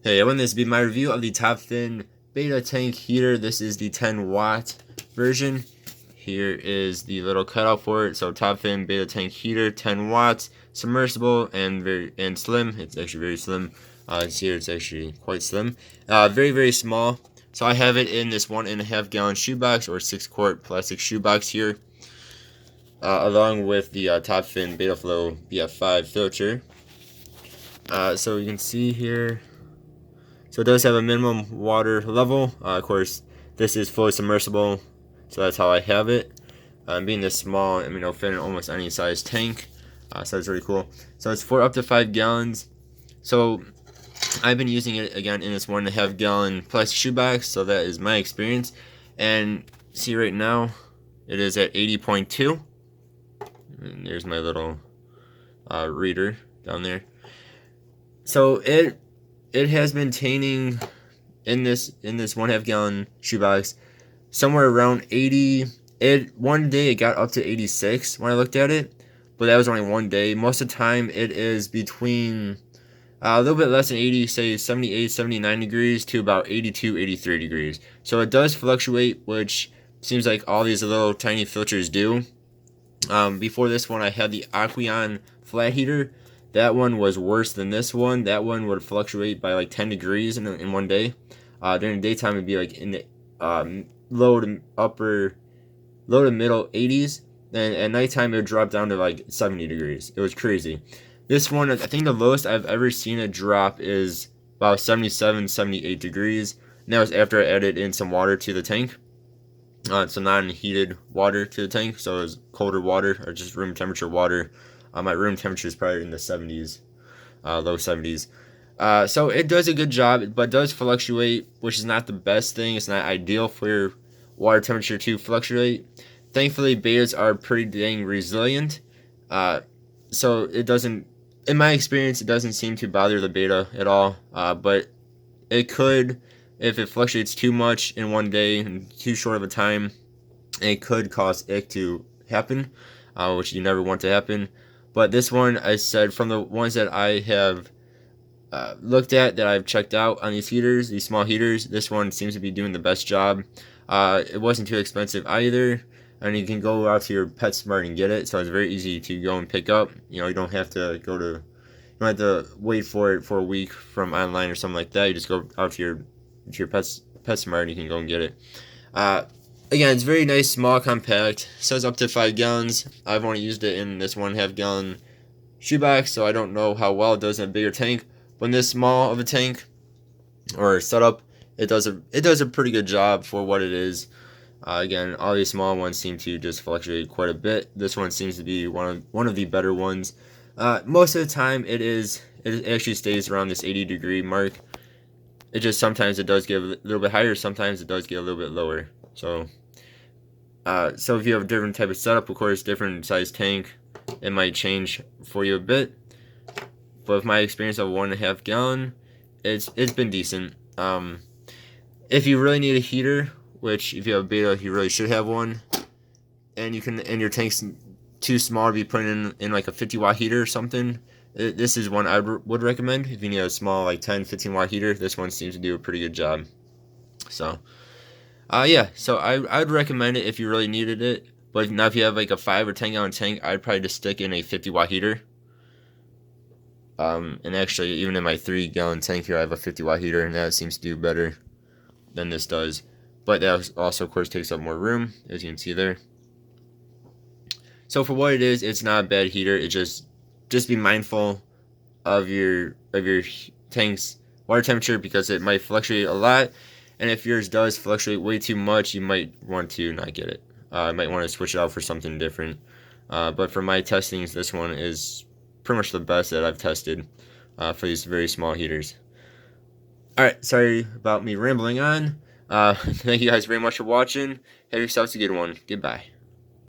Hey, I want this to be my review of the Top Fin Beta Tank Heater. This is the 10-watt version. Here is the little cutout for it. So Top Fin Beta Tank Heater, 10 watts, submersible, and slim. It's actually very slim. Here it's actually quite slim. Very small. So I have it in this 1.5 gallon shoebox or 6-quart plastic shoebox here, along with the Top Fin Beta Flow BF5 filter. So you can see here. So it does have a minimum water level. Of course, this is fully submersible, so that's how I have it. Being this small, I mean, it'll fit in almost any size tank, so that's really cool. So it's for up to 5 gallons. So I've been using it again in this 1.5 gallon plastic shoebox, so that is my experience. And see right now, it is at 80.2. And there's my little reader down there. So it has been maintaining in this 1.5 gallon shoebox somewhere around 80. One day it got up to 86 when I looked at it, but that was only one day. Most of the time it is between a little bit less than 80, say 78, 79 degrees to about 82, 83 degrees. So it does fluctuate, which seems like all these little tiny filters do. Before this one, I had the Aqueon flat heater. That one was worse than this one. That one would fluctuate by like 10 degrees in one day. During the daytime, it'd be like in the low to middle 80s. And at nighttime, it would drop down to like 70 degrees. It was crazy. This one, I think the lowest I've ever seen it drop is about 77, 78 degrees. And that was after I added in some water to the tank. So non-heated water to the tank. So it was colder water or just room temperature water. My room temperature is probably in the 70s, low 70s. So it does a good job, but does fluctuate, which is not the best thing. It's not ideal for your water temperature to fluctuate. Thankfully, betas are pretty dang resilient. So it doesn't, in my experience, it doesn't seem to bother the beta at all. But it could, if it fluctuates too much in one day and too short of a time, it could cause ick to happen, which you never want to happen. But this one, I said, from the ones that I have looked at, that I've checked out on these heaters, these small heaters, this one seems to be doing the best job. It wasn't too expensive either, and you can go out to your PetSmart and get it, so it's very easy to go and pick up. You know, you don't have to wait for it for a week from online or something like that. You just go out to your PetSmart and you can go and get it. Again, it's very nice, small, compact. It says up to 5 gallons. I've only used it in this 1.5 gallon shoebox, so I don't know how well it does in a bigger tank. But in this small of a tank or setup, it does a pretty good job for what it is. Again, all these small ones seem to just fluctuate quite a bit. This one seems to be one of the better ones. Most of the time, it actually stays around this 80-degree mark. It just sometimes it does get a little bit higher. Sometimes it does get a little bit lower. So if you have a different type of setup, of course, different size tank, it might change for you a bit. But with my experience of 1.5 gallon, it's been decent. If you really need a heater, which if you have a beta, you really should have one, and your tank's too small to be putting in like a 50-watt heater or something, this is one I would recommend. If you need a small like 10-15 watt heater, this one seems to do a pretty good job. So yeah, so I would recommend it if you really needed it. But now if you have like a 5 or 10 gallon tank, I'd probably just stick in a 50-watt heater. And actually, even in my 3-gallon tank here, I have a 50-watt heater, and that seems to do better than this does. But that also, of course, takes up more room, as you can see there. So for what it is, it's not a bad heater. It just be mindful of your tank's water temperature, because it might fluctuate a lot. And if yours does fluctuate way too much, you might want to not get it. I might want to switch it out for something different. But for my testings, this one is pretty much the best that I've tested for these very small heaters. Alright, sorry about me rambling on. Thank you guys very much for watching. Have yourselves a good one. Goodbye.